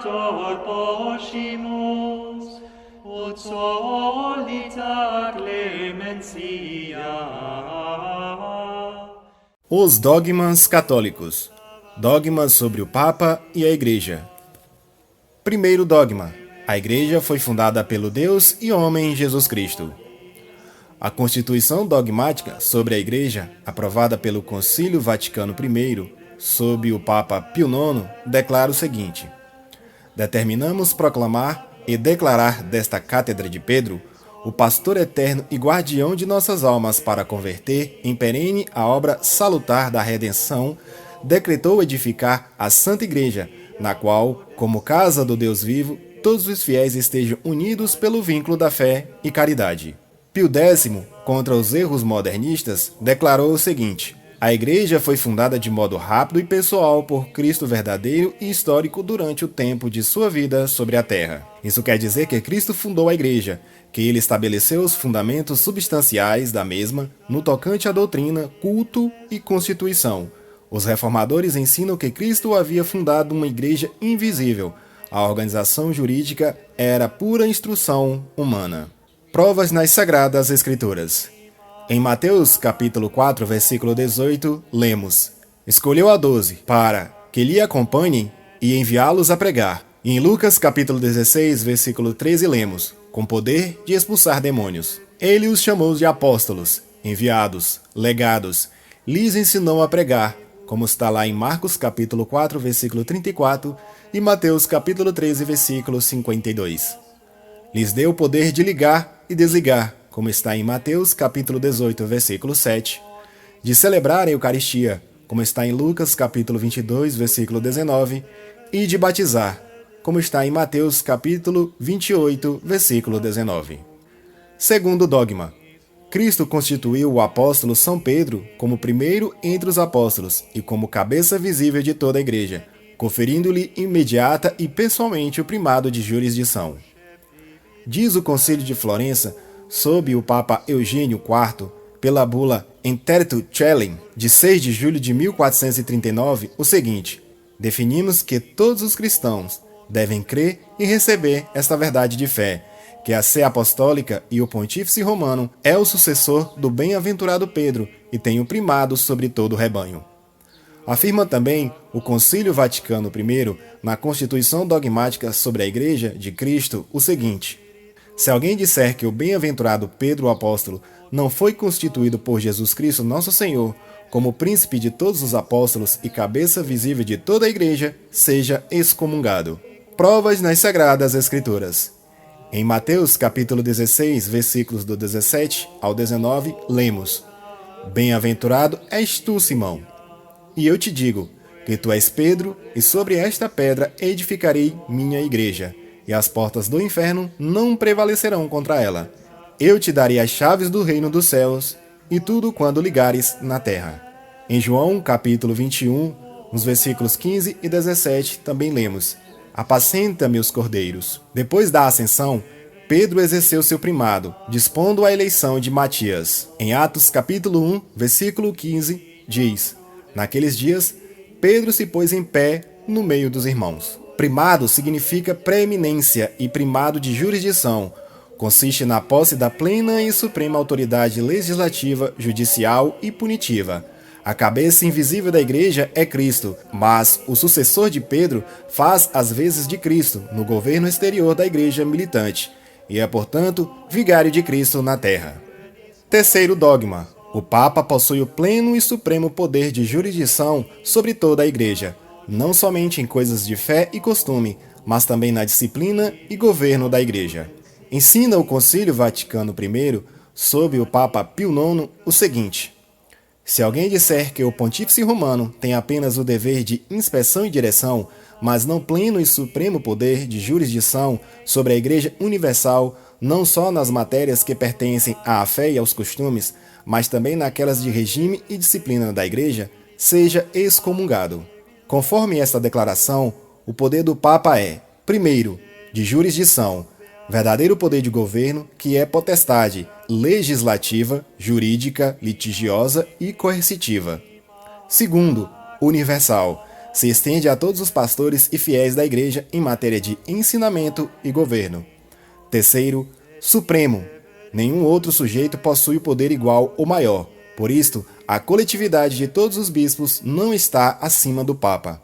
Creator poscimus, ut solita clemencia. Os dogmas católicos. Dogmas sobre o Papa e a Igreja. Primeiro dogma. A Igreja foi fundada pelo Deus e homem Jesus Cristo. A Constituição dogmática sobre a Igreja, aprovada pelo Concílio Vaticano I, sob o Papa Pio IX, declara o seguinte: determinamos proclamar e declarar desta Cátedra de Pedro o pastor eterno e guardião de nossas almas para converter em perene a obra salutar da redenção, decretou edificar a Santa Igreja, na qual, como casa do Deus vivo, todos os fiéis estejam unidos pelo vínculo da fé e caridade. Pio X, contra os erros modernistas, declarou o seguinte: a Igreja foi fundada de modo rápido e pessoal por Cristo verdadeiro e histórico durante o tempo de sua vida sobre a Terra. Isso quer dizer que Cristo fundou a Igreja, que ele estabeleceu os fundamentos substanciais da mesma no tocante à doutrina, culto e constituição. Os reformadores ensinam que Cristo havia fundado uma igreja invisível. A organização jurídica era pura instrução humana. Provas nas Sagradas Escrituras. Em Mateus capítulo 4, versículo 18, lemos: escolheu a 12 para que lhe acompanhem e enviá-los a pregar. E em Lucas capítulo 16, versículo 13, lemos: com poder de expulsar demônios. Ele os chamou de apóstolos, enviados, legados, lhes ensinou a pregar, como está lá em Marcos capítulo 4, versículo 34 e Mateus capítulo 13, versículo 52. Lhes deu o poder de ligar e desligar, como está em Mateus capítulo 18, versículo 7, de celebrar a Eucaristia, como está em Lucas capítulo 22, versículo 19, e de batizar, como está em Mateus capítulo 28, versículo 19. Segundo dogma. Cristo constituiu o apóstolo São Pedro como primeiro entre os apóstolos e como cabeça visível de toda a Igreja, conferindo-lhe imediata e pessoalmente o primado de jurisdição. Diz o Concílio de Florença, sob o Papa Eugênio IV, pela bula Interditu Caelum, de 6 de julho de 1439, o seguinte: definimos que todos os cristãos devem crer e receber esta verdade de fé, que a Sé Apostólica e o Pontífice Romano é o sucessor do bem-aventurado Pedro e tem o primado sobre todo o rebanho. Afirma também o Concílio Vaticano I, na Constituição Dogmática sobre a Igreja de Cristo, o seguinte: se alguém disser que o bem-aventurado Pedro o Apóstolo não foi constituído por Jesus Cristo nosso Senhor como príncipe de todos os apóstolos e cabeça visível de toda a Igreja, seja excomungado. Provas nas Sagradas Escrituras. Em Mateus capítulo 16, versículos do 17 ao 19, lemos: bem-aventurado és tu, Simão, e eu te digo que tu és Pedro, e sobre esta pedra edificarei minha igreja, e as portas do inferno não prevalecerão contra ela. Eu te darei as chaves do reino dos céus, e tudo quando ligares na terra. Em João capítulo 21, nos versículos 15 e 17, também lemos: apacenta meus cordeiros. Depois da ascensão, Pedro exerceu seu primado, dispondo a eleição de Matias. Em Atos capítulo 1, versículo 15, diz: naqueles dias, Pedro se pôs em pé no meio dos irmãos. Primado significa preeminência e primado de jurisdição. Consiste na posse da plena e suprema autoridade legislativa, judicial e punitiva. A cabeça invisível da Igreja é Cristo, mas o sucessor de Pedro faz as vezes de Cristo no governo exterior da Igreja militante e é, portanto, vigário de Cristo na terra. Terceiro dogma. O Papa possui o pleno e supremo poder de jurisdição sobre toda a Igreja, não somente em coisas de fé e costume, mas também na disciplina e governo da Igreja. Ensina o Concílio Vaticano I, sob o Papa Pio IX, o seguinte: se alguém disser que o Pontífice Romano tem apenas o dever de inspeção e direção, mas não pleno e supremo poder de jurisdição sobre a Igreja Universal, não só nas matérias que pertencem à fé e aos costumes, mas também naquelas de regime e disciplina da Igreja, seja excomungado. Conforme esta declaração, o poder do Papa é, primeiro, de jurisdição, verdadeiro poder de governo, que é potestade legislativa, jurídica, litigiosa e coercitiva. Segundo, universal, Se estende a todos os pastores e fiéis da Igreja em matéria de ensinamento e governo. Terceiro, supremo. Nenhum outro sujeito possui poder igual ou maior. Por isto, a coletividade de todos os bispos não está acima do Papa.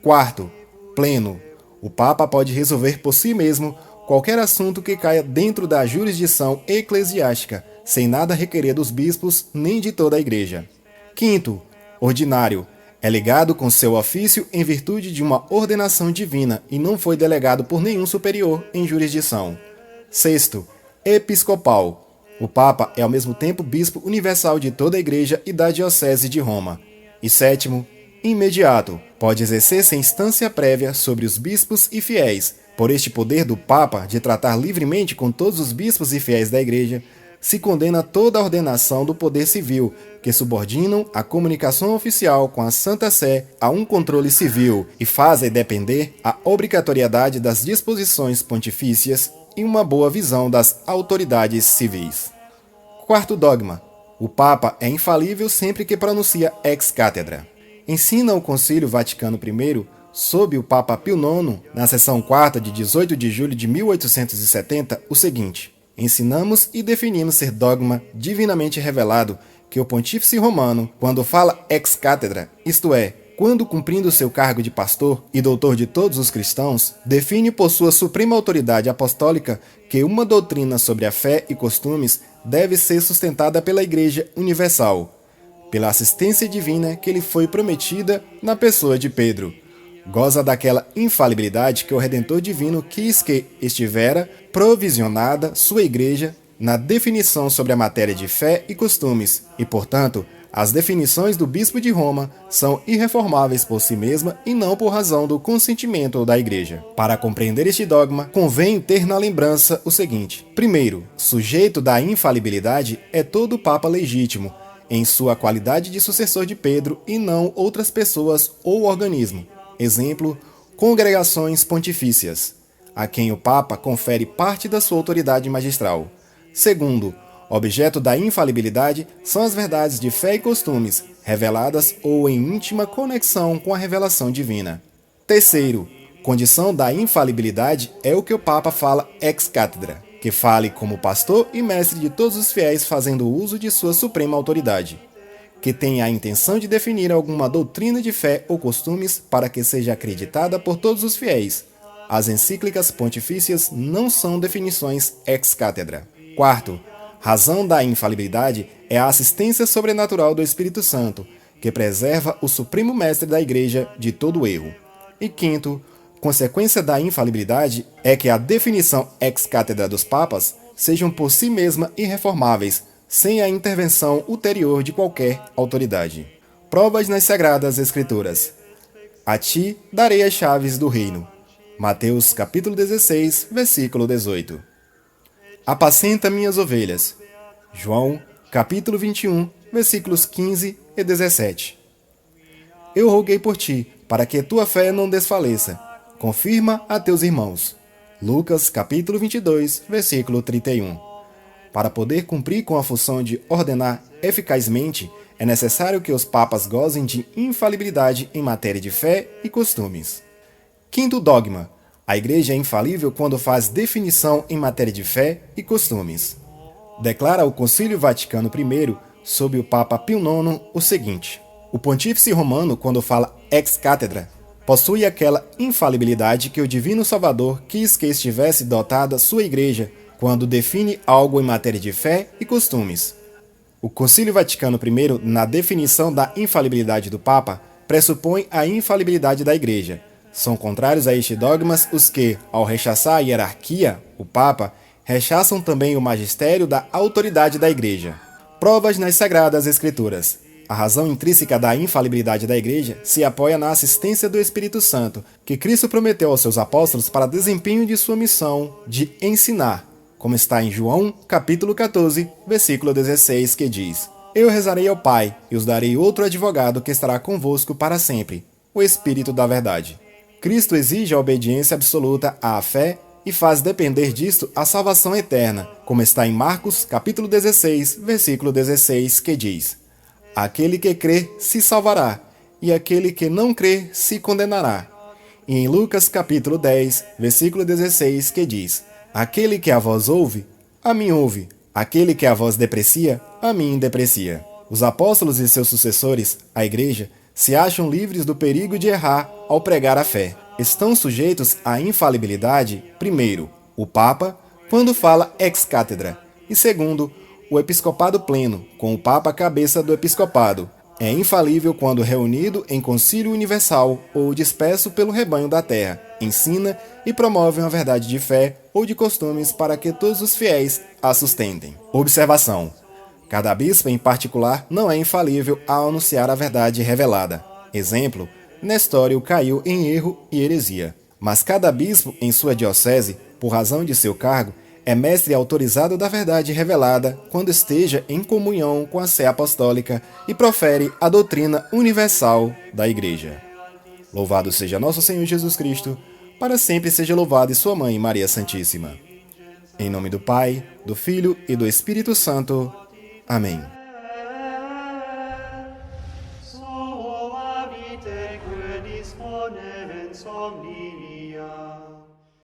Quarto, pleno. O Papa pode resolver por si mesmo qualquer assunto que caia dentro da jurisdição eclesiástica, sem nada requerer dos bispos nem de toda a Igreja. Quinto, ordinário. É ligado com seu ofício em virtude de uma ordenação divina e não foi delegado por nenhum superior em jurisdição. Sexto, episcopal. O Papa é ao mesmo tempo bispo universal de toda a Igreja e da Diocese de Roma. E sétimo, imediato. Pode exercer sem instância prévia sobre os bispos e fiéis. Por este poder do Papa de tratar livremente com todos os bispos e fiéis da Igreja, se condena toda a ordenação do poder civil, que subordinam a comunicação oficial com a Santa Sé a um controle civil e fazem depender a obrigatoriedade das disposições pontifícias e uma boa visão das autoridades civis. Quarto dogma. O Papa é infalível sempre que pronuncia ex cátedra. Ensina o Concílio Vaticano I, sob o Papa Pio IX, na seção 4 de 18 de julho de 1870, o seguinte: ensinamos e definimos ser dogma divinamente revelado que o Pontífice Romano, quando fala ex cátedra, isto é, quando cumprindo seu cargo de pastor e doutor de todos os cristãos, define por sua suprema autoridade apostólica que uma doutrina sobre a fé e costumes deve ser sustentada pela Igreja Universal, pela assistência divina que lhe foi prometida na pessoa de Pedro. Goza daquela infalibilidade que o Redentor Divino quis que estivera provisionada sua Igreja na definição sobre a matéria de fé e costumes, e, portanto, as definições do Bispo de Roma são irreformáveis por si mesma e não por razão do consentimento da Igreja. Para compreender este dogma, convém ter na lembrança o seguinte: primeiro, sujeito da infalibilidade é todo Papa legítimo, em sua qualidade de sucessor de Pedro e não outras pessoas ou organismo. Exemplo, congregações pontifícias, a quem o Papa confere parte da sua autoridade magistral. Segundo, objeto da infalibilidade são as verdades de fé e costumes, reveladas ou em íntima conexão com a revelação divina. Terceiro, condição da infalibilidade é o que o Papa fala ex cátedra, que fale como pastor e mestre de todos os fiéis fazendo uso de sua suprema autoridade, que tenha a intenção de definir alguma doutrina de fé ou costumes para que seja acreditada por todos os fiéis. As encíclicas pontifícias não são definições ex cátedra. Quarto, razão da infalibilidade é a assistência sobrenatural do Espírito Santo, que preserva o Supremo Mestre da Igreja de todo erro. E quinto, consequência da infalibilidade é que a definição ex cátedra dos papas sejam por si mesma irreformáveis, sem a intervenção ulterior de qualquer autoridade. Provas nas Sagradas Escrituras. A ti darei as chaves do reino. Mateus capítulo 16, versículo 18. Apacenta minhas ovelhas. João, capítulo 21, versículos 15 e 17. Eu roguei por ti, para que tua fé não desfaleça. Confirma a teus irmãos. Lucas, capítulo 22, versículo 31. Para poder cumprir com a função de ordenar eficazmente, é necessário que os papas gozem de infalibilidade em matéria de fé e costumes. Quinto dogma. A Igreja é infalível quando faz definição em matéria de fé e costumes. Declara o Concílio Vaticano I, sob o Papa Pio IX, o seguinte: o Pontífice Romano, quando fala ex cátedra, possui aquela infalibilidade que o Divino Salvador quis que estivesse dotada sua Igreja quando define algo em matéria de fé e costumes. O Concílio Vaticano I, na definição da infalibilidade do Papa, pressupõe a infalibilidade da Igreja. São contrários a este dogmas os que, ao rechaçar a hierarquia, o Papa, rechaçam também o magistério da autoridade da Igreja. Provas nas Sagradas Escrituras. A razão intrínseca da infalibilidade da Igreja se apoia na assistência do Espírito Santo, que Cristo prometeu aos seus apóstolos para desempenho de sua missão de ensinar, como está em João, capítulo 14, versículo 16, que diz: Eu rezarei ao Pai, e os darei outro advogado que estará convosco para sempre, o Espírito da Verdade. Cristo exige a obediência absoluta à fé e faz depender disto a salvação eterna, como está em Marcos, capítulo 16, versículo 16, que diz: Aquele que crê se salvará, e aquele que não crê se condenará. E em Lucas capítulo 10, versículo 16, que diz: Aquele que a vós ouve, a mim ouve. Aquele que a vós deprecia, a mim deprecia. Os apóstolos e seus sucessores, a Igreja, se acham livres do perigo de errar ao pregar a fé. Estão sujeitos à infalibilidade, primeiro, o Papa, quando fala ex cátedra, e segundo, o episcopado pleno, com o Papa cabeça do episcopado. É infalível quando reunido em concílio universal ou disperso pelo rebanho da terra, ensina e promove uma verdade de fé ou de costumes para que todos os fiéis a sustentem. Observação: cada bispo em particular não é infalível ao anunciar a verdade revelada. Exemplo, Nestório caiu em erro e heresia. Mas cada bispo em sua diocese, por razão de seu cargo, é mestre autorizado da verdade revelada quando esteja em comunhão com a Sé Apostólica e profere a doutrina universal da Igreja. Louvado seja nosso Senhor Jesus Cristo, para sempre seja louvado e sua Mãe Maria Santíssima. Em nome do Pai, do Filho e do Espírito Santo. Amém. Soavite queris ponens omnia.